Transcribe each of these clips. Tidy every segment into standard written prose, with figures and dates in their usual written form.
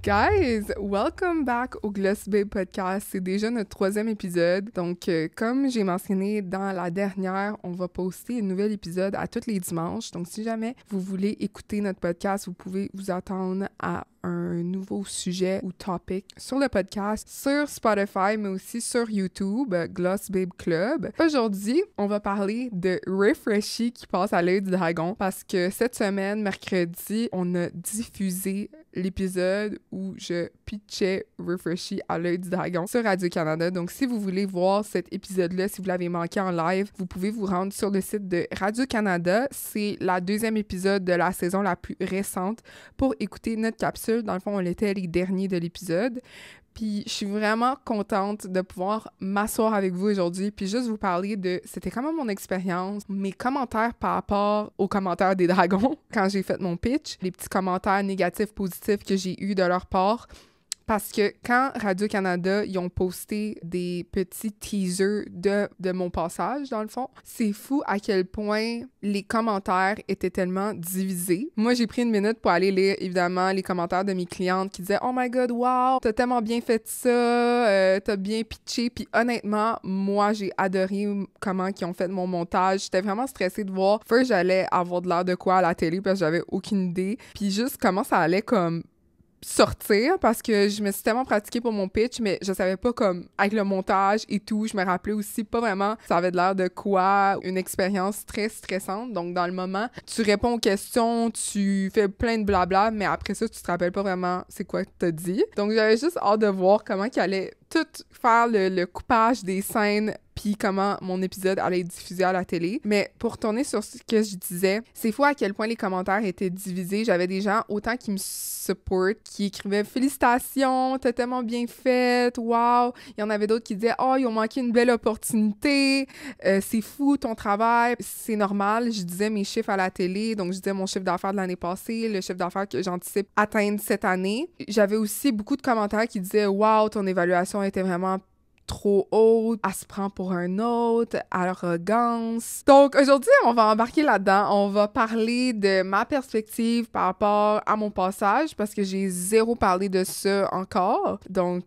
Guys, welcome back au Gloss Babe Podcast. C'est déjà notre 3e épisode. Donc, comme j'ai mentionné dans la dernière, on va poster un nouvel épisode à tous les dimanches. Donc, si jamais vous voulez écouter notre podcast, vous pouvez vous attendre à un nouveau sujet ou topic sur le podcast, sur Spotify, mais aussi sur YouTube, Gloss Babe Club. Aujourd'hui, on va parler de Refreshy qui passe à l'œil du dragon parce que cette semaine, mercredi, on a diffusé l'épisode où je pitchais Refreshy à l'œil du dragon sur Radio-Canada. Donc, si vous voulez voir cet épisode-là, si vous l'avez manqué en live, vous pouvez vous rendre sur le site de Radio-Canada. C'est la 2e épisode de la saison la plus récente pour écouter notre capsule. Dans le fond, on était les derniers de l'épisode. Puis je suis vraiment contente de pouvoir m'asseoir avec vous aujourd'hui puis juste vous parler de c'était comment mon expérience, mes commentaires par rapport aux commentaires des dragons quand j'ai fait mon pitch, les petits commentaires négatifs, positifs que j'ai eus de leur part. Parce que quand Radio-Canada, ils ont posté des petits teasers de mon passage, dans le fond, c'est fou à quel point les commentaires étaient tellement divisés. Moi, j'ai pris une minute pour aller lire, évidemment, les commentaires de mes clientes qui disaient « Oh my God, wow! T'as tellement bien fait ça! T'as bien pitché! » Puis honnêtement, moi, j'ai adoré comment ils ont fait mon montage. J'étais vraiment stressée de voir. First, j'allais avoir de l'air de quoi à la télé parce que j'avais aucune idée. Puis juste comment ça allait comme sortir parce que je me suis tellement pratiquée pour mon pitch, mais je savais pas comme avec le montage et tout, je me rappelais aussi pas vraiment ça avait de l'air de quoi, une expérience très stressante. Donc dans le moment, tu réponds aux questions, tu fais plein de blabla, mais après ça, tu te rappelles pas vraiment c'est quoi que t'as dit. Donc j'avais juste hâte de voir comment qu'il allait tout faire le coupage des scènes puis comment mon épisode allait être diffusé à la télé. Mais pour tourner sur ce que je disais, c'est fou à quel point les commentaires étaient divisés. J'avais des gens autant qui me support, qui écrivaient « Félicitations, t'as tellement bien fait, wow! » Il y en avait d'autres qui disaient « Oh, ils ont manqué une belle opportunité, c'est fou ton travail, c'est normal. » Je disais mes chiffres à la télé, donc je disais mon chiffre d'affaires de l'année passée, le chiffre d'affaires que j'anticipe atteindre cette année. J'avais aussi beaucoup de commentaires qui disaient « Wow, ton évaluation était vraiment trop haute, elle se prend pour un autre, arrogance. » Donc aujourd'hui, on va embarquer là-dedans. On va parler de ma perspective par rapport à mon passage parce que j'ai zéro parlé de ça encore. Donc,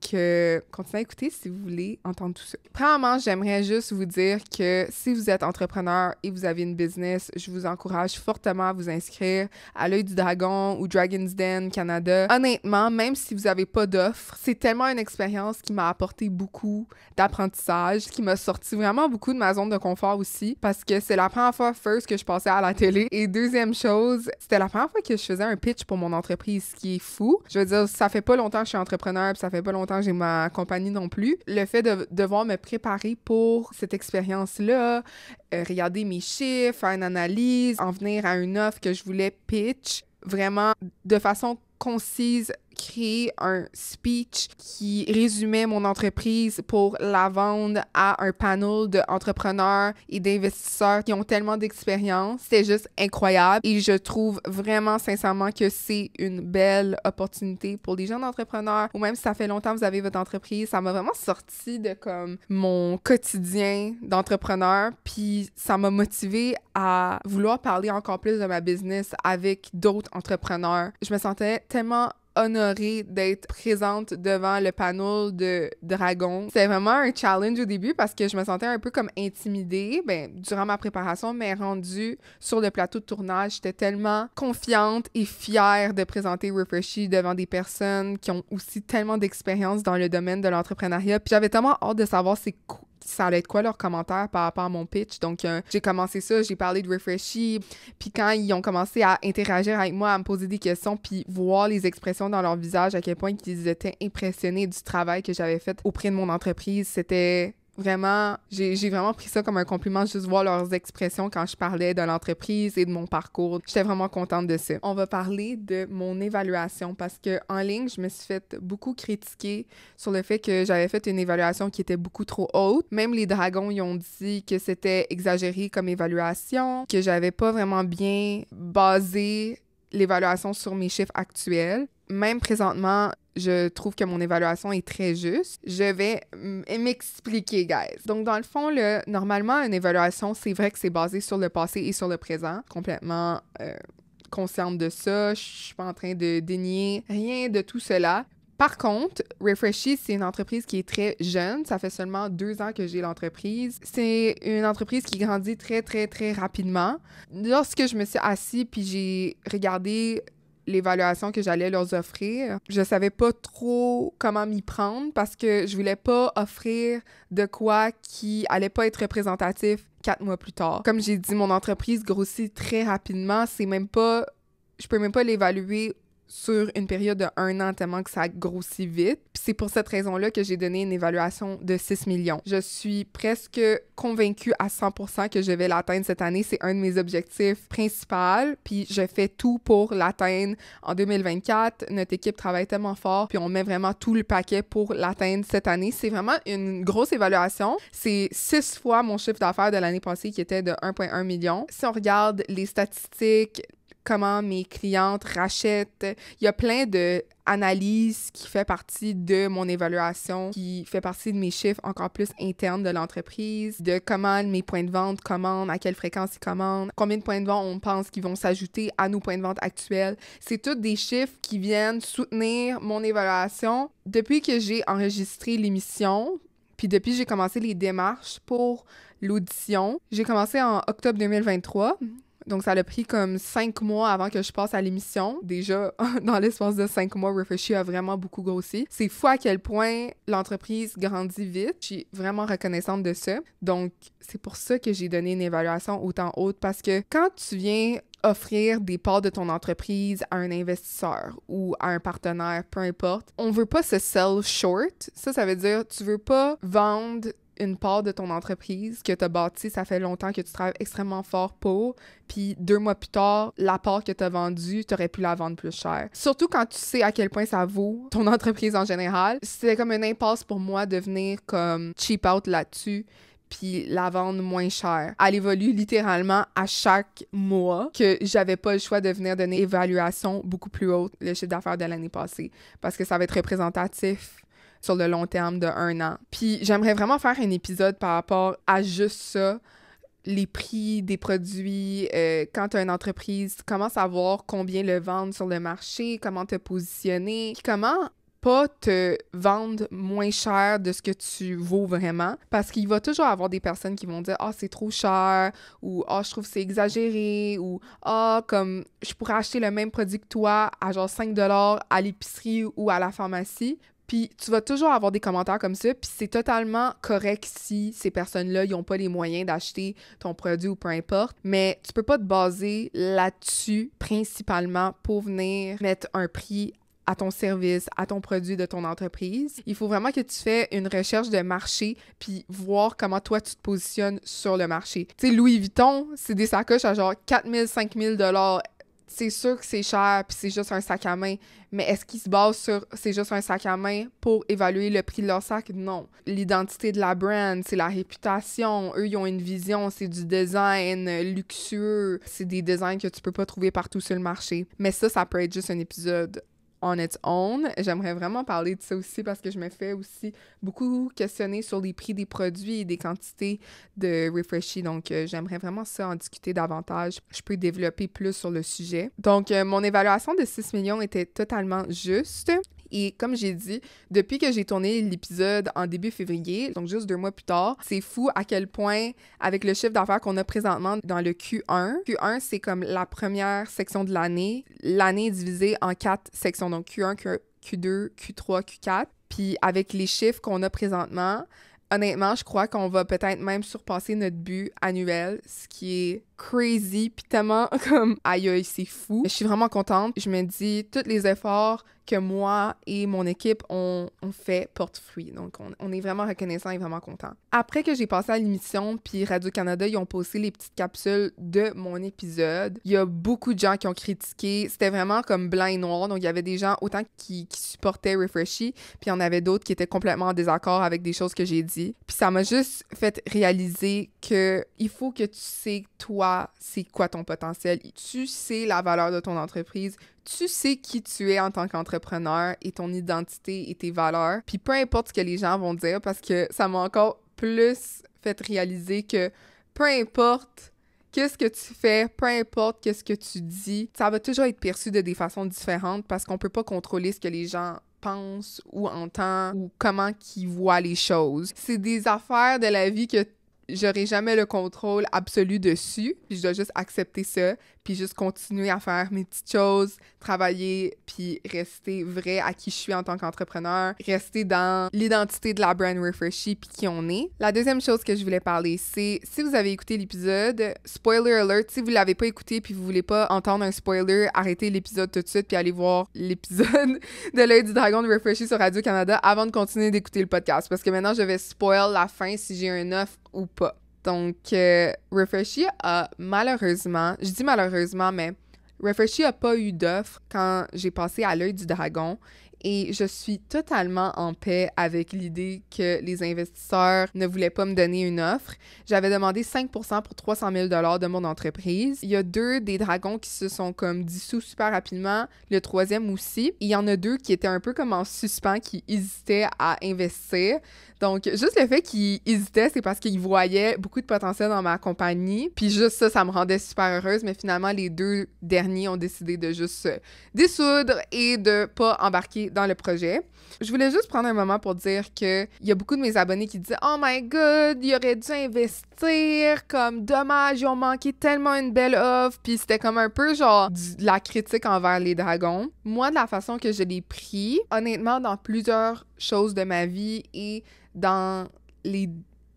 continuez à écouter si vous voulez entendre tout ça. Premièrement, j'aimerais juste vous dire que si vous êtes entrepreneur et vous avez une business, je vous encourage fortement à vous inscrire à l'œil du dragon ou Dragon's Den Canada. Honnêtement, même si vous n'avez pas d'offre, c'est tellement une expérience qui m'a apporté beaucoup d'apprentissage, qui m'a sorti vraiment beaucoup de ma zone de confort aussi, parce que c'est la première fois first que je passais à la télé. Et deuxième chose, c'était la première fois que je faisais un pitch pour mon entreprise, ce qui est fou. Je veux dire, ça fait pas longtemps que je suis entrepreneur, puis ça fait pas longtemps que j'ai ma compagnie non plus. Le fait de devoir me préparer pour cette expérience-là, regarder mes chiffres, faire une analyse, en venir à une offre que je voulais pitch, vraiment de façon concise, créer un speech qui résumait mon entreprise pour la vendre à un panel d'entrepreneurs et d'investisseurs qui ont tellement d'expérience. C'était juste incroyable et je trouve vraiment sincèrement que c'est une belle opportunité pour les jeunes entrepreneurs ou même si ça fait longtemps que vous avez votre entreprise. Ça m'a vraiment sorti de comme mon quotidien d'entrepreneur puis ça m'a motivée à vouloir parler encore plus de ma business avec d'autres entrepreneurs. Je me sentais tellement honorée d'être présente devant le panel de dragons. C'était vraiment un challenge au début parce que je me sentais un peu comme intimidée durant ma préparation, mais rendue sur le plateau de tournage, j'étais tellement confiante et fière de présenter Refreshy devant des personnes qui ont aussi tellement d'expérience dans le domaine de l'entrepreneuriat. Puis j'avais tellement hâte de savoir ça allait être quoi leurs commentaires par rapport à mon pitch. Donc, j'ai commencé ça, j'ai parlé de Refreshy. Puis quand ils ont commencé à interagir avec moi, à me poser des questions, puis voir les expressions dans leur visage, à quel point ils étaient impressionnés du travail que j'avais fait auprès de mon entreprise, c'était vraiment, j'ai vraiment pris ça comme un compliment, juste voir leurs expressions quand je parlais de l'entreprise et de mon parcours. J'étais vraiment contente de ça. On va parler de mon évaluation parce que en ligne, je me suis fait beaucoup critiquer sur le fait que j'avais fait une évaluation qui était beaucoup trop haute. Même les dragons, ils ont dit que c'était exagéré comme évaluation, que j'avais pas vraiment bien basé l'évaluation sur mes chiffres actuels. Même présentement, je trouve que mon évaluation est très juste. Je vais m'expliquer, guys. Donc, dans le fond, normalement, une évaluation, c'est vrai que c'est basé sur le passé et sur le présent, complètement consciente de ça, je suis pas en train de dénier rien de tout cela. Par contre, Refreshy, c'est une entreprise qui est très jeune. Ça fait seulement 2 ans que j'ai l'entreprise. C'est une entreprise qui grandit très, très, très rapidement. Lorsque je me suis assise puis j'ai regardé l'évaluation que j'allais leur offrir, je savais pas trop comment m'y prendre parce que je voulais pas offrir de quoi qui allait pas être représentatif 4 mois plus tard. Comme j'ai dit, mon entreprise grossit très rapidement. Je peux même pas l'évaluer sur une période de 1 an tellement que ça grossit vite. Puis c'est pour cette raison-là que j'ai donné une évaluation de 6 millions. Je suis presque convaincue à 100% que je vais l'atteindre cette année. C'est un de mes objectifs principaux. Puis je fais tout pour l'atteindre en 2024. Notre équipe travaille tellement fort. Puis on met vraiment tout le paquet pour l'atteindre cette année. C'est vraiment une grosse évaluation. C'est 6 fois mon chiffre d'affaires de l'année passée qui était de 1,1 million. Si on regarde les statistiques, comment mes clientes rachètent. Il y a plein d'analyses qui fait partie de mon évaluation, qui fait partie de mes chiffres encore plus internes de l'entreprise, de comment mes points de vente commandent, à quelle fréquence ils commandent, combien de points de vente on pense qu'ils vont s'ajouter à nos points de vente actuels. C'est tous des chiffres qui viennent soutenir mon évaluation. Depuis que j'ai enregistré l'émission, puis depuis que j'ai commencé les démarches pour l'audition, j'ai commencé en octobre 2023. Donc, ça a pris comme 5 mois avant que je passe à l'émission. Déjà, dans l'espace de 5 mois, Refreshy a vraiment beaucoup grossi. C'est fou à quel point l'entreprise grandit vite. Je suis vraiment reconnaissante de ça. Donc, c'est pour ça que j'ai donné une évaluation autant haute, parce que quand tu viens offrir des parts de ton entreprise à un investisseur ou à un partenaire, peu importe, on veut pas se sell short. Ça veut dire tu veux pas vendre une part de ton entreprise que tu as bâtie, ça fait longtemps que tu travailles extrêmement fort pour, puis 2 mois plus tard, la part que tu as vendue, tu aurais pu la vendre plus cher. Surtout quand tu sais à quel point ça vaut ton entreprise en général. C'était comme une impasse pour moi de venir comme cheap out là-dessus, puis la vendre moins cher. Elle évolue littéralement à chaque mois, que j'avais pas le choix de venir donner une évaluation beaucoup plus haute, le chiffre d'affaires de l'année passée, parce que ça va être représentatif sur le long terme de 1 an. Puis j'aimerais vraiment faire un épisode par rapport à juste ça, les prix des produits, quand tu as une entreprise, comment savoir combien le vendre sur le marché, comment te positionner, puis comment pas te vendre moins cher de ce que tu vaux vraiment, parce qu'il va toujours avoir des personnes qui vont dire « Ah, c'est trop cher » ou « Ah, je trouve que c'est exagéré » ou « Ah, comme je pourrais acheter le même produit que toi à genre 5$ à l'épicerie ou à la pharmacie ». Puis tu vas toujours avoir des commentaires comme ça, puis c'est totalement correct si ces personnes-là, ils n'ont pas les moyens d'acheter ton produit ou peu importe, mais tu peux pas te baser là-dessus principalement pour venir mettre un prix à ton service, à ton produit de ton entreprise. Il faut vraiment que tu fais une recherche de marché puis voir comment toi tu te positionnes sur le marché. Tu sais, Louis Vuitton, c'est des sacoches à genre 4 000, 5 000 $. C'est sûr que c'est cher puis c'est juste un sac à main, mais est-ce qu'ils se basent sur c'est juste un sac à main pour évaluer le prix de leur sac? Non. L'identité de la brand, c'est la réputation. Eux, ils ont une vision, c'est du design luxueux. C'est des designs que tu peux pas trouver partout sur le marché. Mais ça peut être juste un épisode on its own. J'aimerais vraiment parler de ça aussi parce que je me fais aussi beaucoup questionner sur les prix des produits et des quantités de Refreshy. Donc, j'aimerais vraiment ça en discuter davantage. Je peux développer plus sur le sujet. Donc, mon évaluation de 6 millions était totalement juste. Et comme j'ai dit, depuis que j'ai tourné l'épisode en début février, donc juste 2 mois plus tard, c'est fou à quel point, avec le chiffre d'affaires qu'on a présentement dans le Q1, c'est comme la première section de l'année. L'année est divisée en 4 sections, donc Q1, Q2, Q3, Q4. Puis avec les chiffres qu'on a présentement, honnêtement, je crois qu'on va peut-être même surpasser notre but annuel, ce qui est crazy, puis tellement comme aïe, c'est fou. Je suis vraiment contente. Je me dis, tous les efforts que moi et mon équipe ont fait portent fruit. Donc, on est vraiment reconnaissant et vraiment content. Après que j'ai passé à l'émission, puis Radio-Canada, ils ont posté les petites capsules de mon épisode. Il y a beaucoup de gens qui ont critiqué. C'était vraiment comme blanc et noir. Donc, il y avait des gens autant qui supportaient Refreshy, puis il y en avait d'autres qui étaient complètement en désaccord avec des choses que j'ai dit. Puis ça m'a juste fait réaliser que il faut que tu sais, toi, c'est quoi ton potentiel. Tu sais la valeur de ton entreprise. Tu sais qui tu es en tant qu'entrepreneur et ton identité et tes valeurs. Puis peu importe ce que les gens vont dire, parce que ça m'a encore plus fait réaliser que peu importe qu'est-ce que tu fais, peu importe qu'est-ce que tu dis, ça va toujours être perçu de des façons différentes parce qu'on peut pas contrôler ce que les gens pensent ou entendent ou comment qu'ils voient les choses. C'est des affaires de la vie que j'aurai jamais le contrôle absolu dessus, puis je dois juste accepter ça, puis juste continuer à faire mes petites choses, travailler, puis rester vrai à qui je suis en tant qu'entrepreneur, rester dans l'identité de la brand Refreshy puis qui on est. La deuxième chose que je voulais parler, c'est si vous avez écouté l'épisode, spoiler alert, si vous l'avez pas écouté puis vous voulez pas entendre un spoiler, arrêtez l'épisode tout de suite puis allez voir l'épisode de l'œil du dragon de Refreshy sur Radio-Canada avant de continuer d'écouter le podcast, parce que maintenant je vais spoil la fin si j'ai un offre ou pas. Donc, Refreshy a malheureusement, je dis malheureusement, mais Refreshy a pas eu d'offre quand j'ai passé à l'œil du dragon. Et je suis totalement en paix avec l'idée que les investisseurs ne voulaient pas me donner une offre. J'avais demandé 5% pour 300 000 $ de mon entreprise. Il y a 2 des dragons qui se sont comme dissous super rapidement, le 3e aussi. Il y en a 2 qui étaient un peu comme en suspens, qui hésitaient à investir. Donc, juste le fait qu'ils hésitaient, c'est parce qu'ils voyaient beaucoup de potentiel dans ma compagnie. Puis juste ça me rendait super heureuse. Mais finalement, les 2 derniers ont décidé de juste se dissoudre et de pas embarquer dans le projet. Je voulais juste prendre un moment pour dire que il y a beaucoup de mes abonnés qui disaient « Oh my God, ils auraient dû investir, comme dommage, ils ont manqué tellement une belle offre. » Puis c'était comme un peu genre de la critique envers les dragons. Moi, de la façon que je l'ai pris, honnêtement, dans plusieurs choses de ma vie et dans les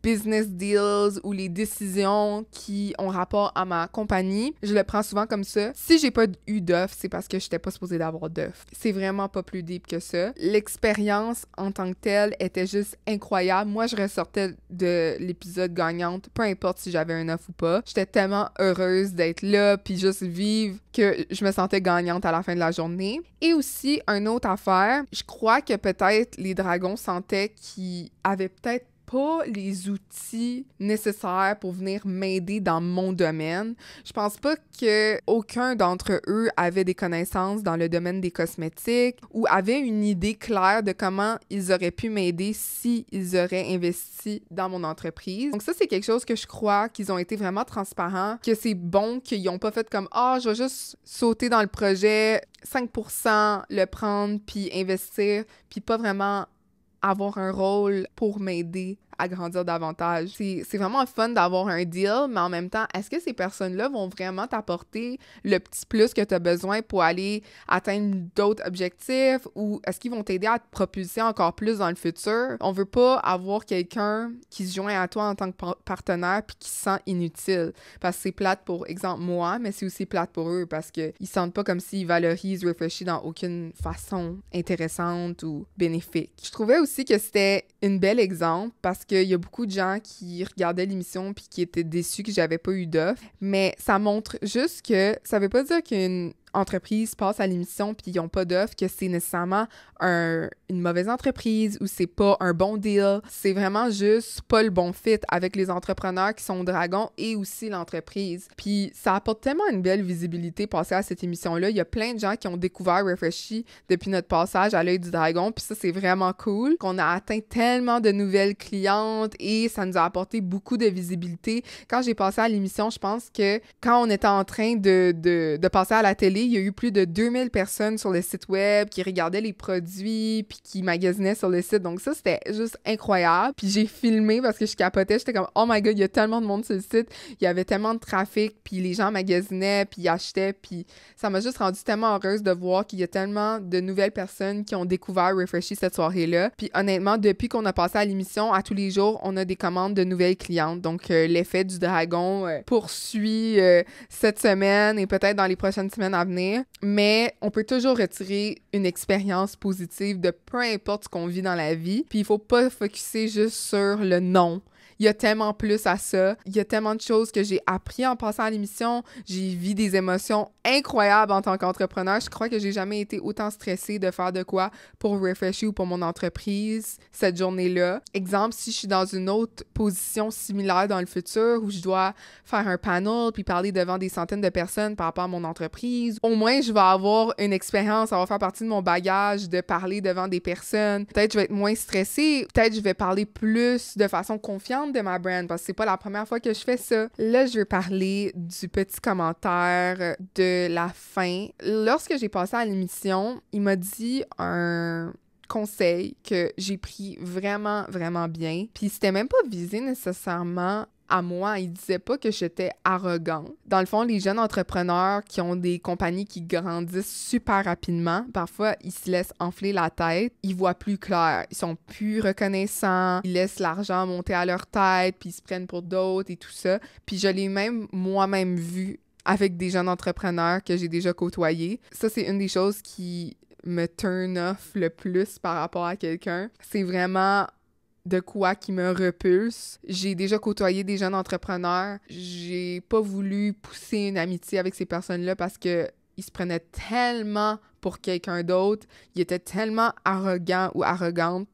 business deals ou les décisions qui ont rapport à ma compagnie, je le prends souvent comme ça. Si j'ai pas eu d'offre, c'est parce que j'étais pas supposée d'avoir d'offre. C'est vraiment pas plus deep que ça. L'expérience en tant que telle était juste incroyable. Moi, je ressortais de l'épisode gagnante, peu importe si j'avais un offre ou pas. J'étais tellement heureuse d'être là puis juste vivre que je me sentais gagnante à la fin de la journée. Et aussi, une autre affaire, je crois que peut-être les dragons sentaient qu'ils avaient peut-être pas les outils nécessaires pour venir m'aider dans mon domaine. Je pense pas que aucun d'entre eux avait des connaissances dans le domaine des cosmétiques ou avait une idée claire de comment ils auraient pu m'aider si ils auraient investi dans mon entreprise. Donc ça, c'est quelque chose que je crois qu'ils ont été vraiment transparents, que c'est bon qu'ils n'ont pas fait comme « Ah, je vais juste sauter dans le projet, 5%, le prendre, puis investir, puis pas vraiment avoir un rôle pour m'aider à grandir davantage. C'est vraiment fun d'avoir un deal, mais en même temps, est-ce que ces personnes-là vont vraiment t'apporter le petit plus que tu as besoin pour aller atteindre d'autres objectifs ou est-ce qu'ils vont t'aider à te propulser encore plus dans le futur? On veut pas avoir quelqu'un qui se joint à toi en tant que partenaire puis qui se sent inutile parce que c'est plate pour, exemple, moi, mais c'est aussi plate pour eux parce qu'ils sentent pas comme s'ils valorisent Refreshy dans aucune façon intéressante ou bénéfique. Je trouvais aussi que c'était une belle exemple parce qu'il y a beaucoup de gens qui regardaient l'émission puis qui étaient déçus que j'avais pas eu d'offre, mais ça montre juste que ça veut pas dire qu'une entreprise passe à l'émission puis ils n'ont pas d'offre, que c'est nécessairement une mauvaise entreprise ou c'est pas un bon deal. C'est vraiment juste pas le bon fit avec les entrepreneurs qui sont dragons et aussi l'entreprise. Puis ça apporte tellement une belle visibilité passer à cette émission-là. Il y a plein de gens qui ont découvert Refreshy depuis notre passage à l'œil du dragon, puis ça, c'est vraiment cool. Qu'on a atteint tellement de nouvelles clientes et ça nous a apporté beaucoup de visibilité. Quand j'ai passé à l'émission, je pense que quand on était en train de passer à la télé, il y a eu plus de 2000 personnes sur le site web qui regardaient les produits puis qui magasinaient sur le site. Donc ça, c'était juste incroyable. Puis j'ai filmé parce que je capotais. J'étais comme « Oh my God, il y a tellement de monde sur le site. » Il y avait tellement de trafic, puis les gens magasinaient, puis ils achetaient. Puis ça m'a juste rendue tellement heureuse de voir qu'il y a tellement de nouvelles personnes qui ont découvert Refreshy cette soirée-là. Puis honnêtement, depuis qu'on a passé à l'émission, à tous les jours, on a des commandes de nouvelles clientes. Donc l'effet du dragon poursuit cette semaine et peut-être dans les prochaines semaines à venir, mais on peut toujours retirer une expérience positive de peu importe ce qu'on vit dans la vie, puis il faut pas focusser juste sur le non. Il y a tellement plus à ça. Il y a tellement de choses que j'ai appris en passant à l'émission. J'ai vécu des émotions incroyables en tant qu'entrepreneur. Je crois que j'ai jamais été autant stressée de faire de quoi pour Refreshy ou pour mon entreprise cette journée-là. Exemple, si je suis dans une autre position similaire dans le futur où je dois faire un panel puis parler devant des centaines de personnes par rapport à mon entreprise, au moins je vais avoir une expérience, ça va faire partie de mon bagage de parler devant des personnes. Peut-être je vais être moins stressée, peut-être je vais parler plus de façon confiante contente de ma brand parce que c'est pas la première fois que je fais ça. Là, je veux parler du petit commentaire de la fin. Lorsque j'ai passé à l'émission, il m'a dit un conseil que j'ai pris vraiment, vraiment bien. Puis c'était même pas visé nécessairement à moi. Il disait pas que j'étais arrogante. Dans le fond, les jeunes entrepreneurs qui ont des compagnies qui grandissent super rapidement, parfois, ils se laissent enfler la tête, ils voient plus clair, ils sont plus reconnaissants, ils laissent l'argent monter à leur tête, puis ils se prennent pour d'autres et tout ça. Puis je l'ai même moi-même vu avec des jeunes entrepreneurs que j'ai déjà côtoyés. Ça, c'est une des choses qui me turn off le plus par rapport à quelqu'un. C'est vraiment de quoi qui me repulse. J'ai déjà côtoyé des jeunes entrepreneurs. J'ai pas voulu pousser une amitié avec ces personnes-là parce que ils se prenaient tellement pour quelqu'un d'autre. Ils étaient tellement arrogants ou arrogantes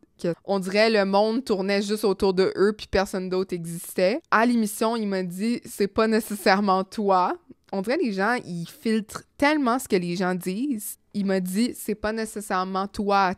qu'on dirait le monde tournait juste autour de eux puis personne d'autre existait. À l'émission, il m'a dit « c'est pas nécessairement toi ». On dirait les gens, ils filtrent tellement ce que les gens disent. Il m'a dit, c'est pas nécessairement toi,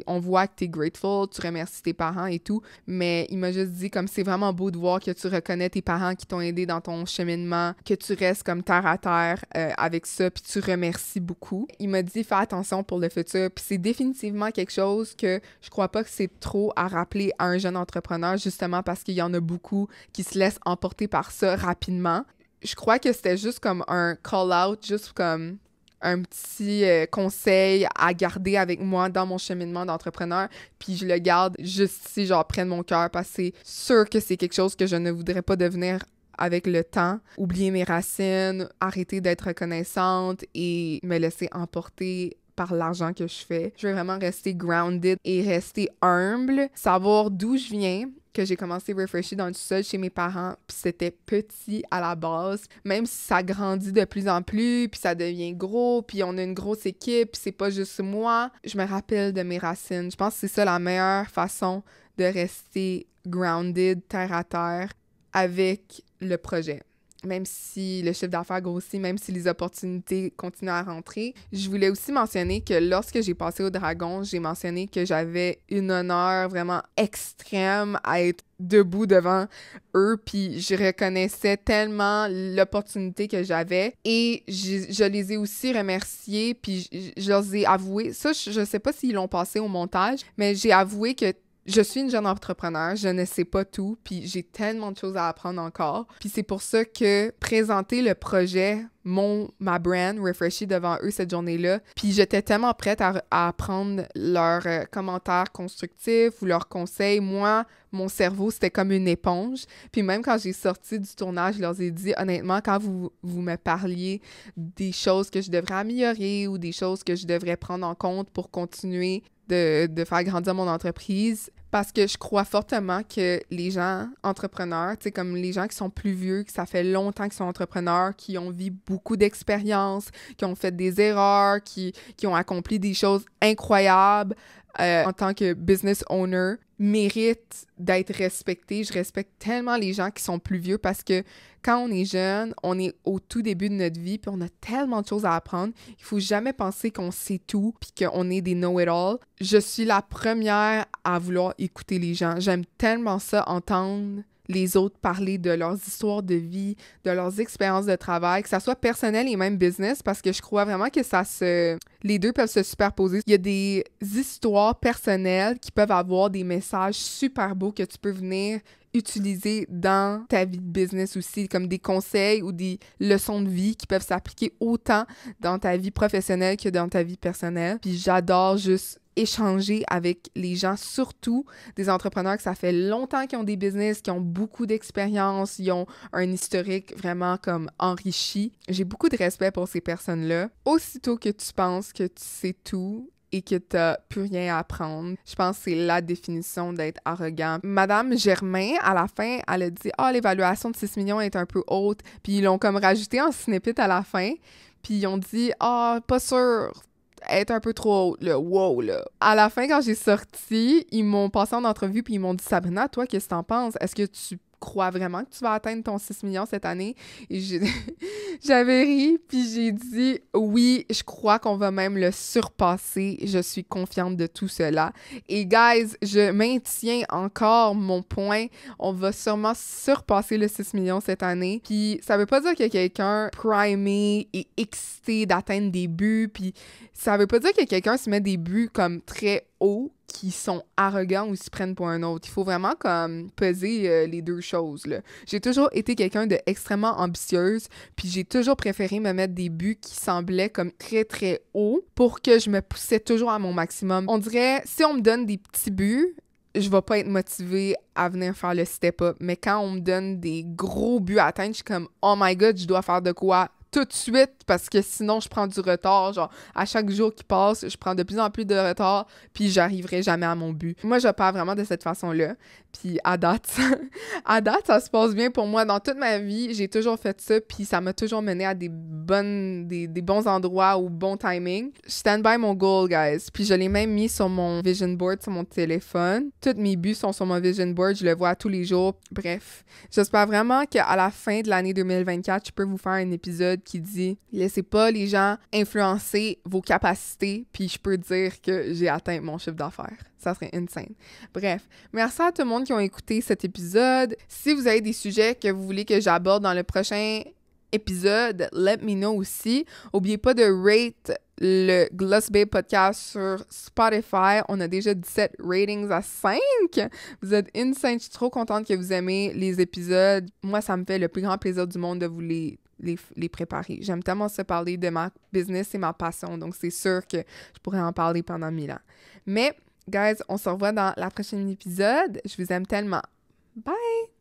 on voit que t'es grateful, tu remercies tes parents et tout, mais il m'a juste dit comme c'est vraiment beau de voir que tu reconnais tes parents qui t'ont aidé dans ton cheminement, que tu restes comme terre à terre avec ça, puis tu remercies beaucoup. Il m'a dit, fais attention pour le futur, puis c'est définitivement quelque chose que je crois pas que c'est trop à rappeler à un jeune entrepreneur, justement parce qu'il y en a beaucoup qui se laissent emporter par ça rapidement. Je crois que c'était juste comme un call-out, juste comme un petit conseil à garder avec moi dans mon cheminement d'entrepreneur, puis je le garde juste ici, genre près de mon cœur, parce que c'est sûr que c'est quelque chose que je ne voudrais pas devenir avec le temps. Oublier mes racines, arrêter d'être reconnaissante et me laisser emporter par l'argent que je fais. Je veux vraiment rester grounded et rester humble, savoir d'où je viens, que j'ai commencé Refreshy dans le sol chez mes parents, puis c'était petit à la base, même si ça grandit de plus en plus, puis ça devient gros, puis on a une grosse équipe, puis c'est pas juste moi, je me rappelle de mes racines. Je pense que c'est ça la meilleure façon de rester grounded, terre à terre, avec le projet. Même si le chiffre d'affaires grossit, même si les opportunités continuent à rentrer. Je voulais aussi mentionner que lorsque j'ai passé au Dragon, j'ai mentionné que j'avais une honneur vraiment extrême à être debout devant eux, puis je reconnaissais tellement l'opportunité que j'avais et je les ai aussi remerciés, puis je leur ai avoué, ça je sais pas s'ils l'ont passé au montage, mais j'ai avoué que je suis une jeune entrepreneur, je ne sais pas tout, puis j'ai tellement de choses à apprendre encore. Puis c'est pour ça que présenter le projet, ma brand, Refreshy, devant eux cette journée-là, puis j'étais tellement prête à apprendre leurs commentaires constructifs ou leurs conseils. Moi, mon cerveau, c'était comme une éponge. Puis même quand j'ai sorti du tournage, je leur ai dit, honnêtement, quand vous me parliez des choses que je devrais améliorer ou des choses que je devrais prendre en compte pour continuer de faire grandir mon entreprise, parce que je crois fortement que les gens entrepreneurs, tu sais, comme les gens qui sont plus vieux, que ça fait longtemps qu'ils sont entrepreneurs, qui ont vécu beaucoup d'expériences, qui ont fait des erreurs, qui ont accompli des choses incroyables en tant que business owner, méritent d'être respectés. Je respecte tellement les gens qui sont plus vieux parce que quand on est jeune, on est au tout début de notre vie puis on a tellement de choses à apprendre. Il faut jamais penser qu'on sait tout puis qu'on est des know-it-all. Je suis la première à vouloir écouter les gens. J'aime tellement ça, entendre les autres parler de leurs histoires de vie, de leurs expériences de travail, que ça soit personnel et même business, parce que je crois vraiment que les deux peuvent se superposer. Il y a des histoires personnelles qui peuvent avoir des messages super beaux que tu peux venir utiliser dans ta vie de business aussi, comme des conseils ou des leçons de vie qui peuvent s'appliquer autant dans ta vie professionnelle que dans ta vie personnelle. Puis j'adore juste échanger avec les gens, surtout des entrepreneurs que ça fait longtemps qu'ils ont des business, qui ont beaucoup d'expérience, ils ont un historique vraiment comme enrichi. J'ai beaucoup de respect pour ces personnes-là. Aussitôt que tu penses que tu sais tout et que t'as plus rien à apprendre, je pense que c'est la définition d'être arrogant. Madame Germain, à la fin, elle a dit « Ah, l'évaluation de 6 millions est un peu haute. » Puis ils l'ont comme rajouté en snippet à la fin. Puis ils ont dit « Ah, pas sûr. » Être un peu trop haute, là, wow, là. À la fin, quand j'ai sorti, ils m'ont passé en entrevue puis ils m'ont dit « Sabrina, toi, qu'est-ce que t'en penses? Est-ce que tu crois vraiment que tu vas atteindre ton 6 millions cette année? Et j'avais ri, puis j'ai dit oui, je crois qu'on va même le surpasser. Je suis confiante de tout cela. Et guys, je maintiens encore mon point. On va sûrement surpasser le 6 millions cette année. Puis ça veut pas dire qu'il y a quelqu'un primé et excité d'atteindre des buts. Puis ça veut pas dire que quelqu'un se met des buts comme très hauts qui sont arrogants ou se prennent pour un autre. Il faut vraiment comme peser les deux choses, là. J'ai toujours été quelqu'un d'extrêmement ambitieuse, puis j'ai toujours préféré me mettre des buts qui semblaient comme très, très hauts pour que je me poussais toujours à mon maximum. On dirait, si on me donne des petits buts, je vais pas être motivée à venir faire le step-up. Mais quand on me donne des gros buts à atteindre, je suis comme « Oh my God, je dois faire de quoi? » tout de suite, parce que sinon, je prends du retard. Genre, à chaque jour qui passe, je prends de plus en plus de retard, puis j'arriverai jamais à mon but. Moi, je pars vraiment de cette façon-là. Puis à date, ça se passe bien pour moi. Dans toute ma vie, j'ai toujours fait ça, puis ça m'a toujours mené à des bons endroits ou bon timing. Je stand by mon goal, guys. Puis je l'ai même mis sur mon vision board sur mon téléphone. Tous mes buts sont sur mon vision board. Je le vois tous les jours. Bref, j'espère vraiment qu'à la fin de l'année 2024, je peux vous faire un épisode qui dit « Laissez pas les gens influencer vos capacités, puis je peux dire que j'ai atteint mon chiffre d'affaires. » Ça serait insane. Bref, merci à tout le monde qui ont écouté cet épisode. Si vous avez des sujets que vous voulez que j'aborde dans le prochain épisode, let me know aussi. N'oubliez pas de rate le Gloss Babe Podcast sur Spotify. On a déjà 17 ratings à 5. Vous êtes insane. Je suis trop contente que vous aimez les épisodes. Moi, ça me fait le plus grand plaisir du monde de vous les préparer. J'aime tellement se parler de ma business, c'est ma passion, donc c'est sûr que je pourrais en parler pendant 1000 ans. Mais, guys, on se revoit dans la prochaine épisode. Je vous aime tellement. Bye!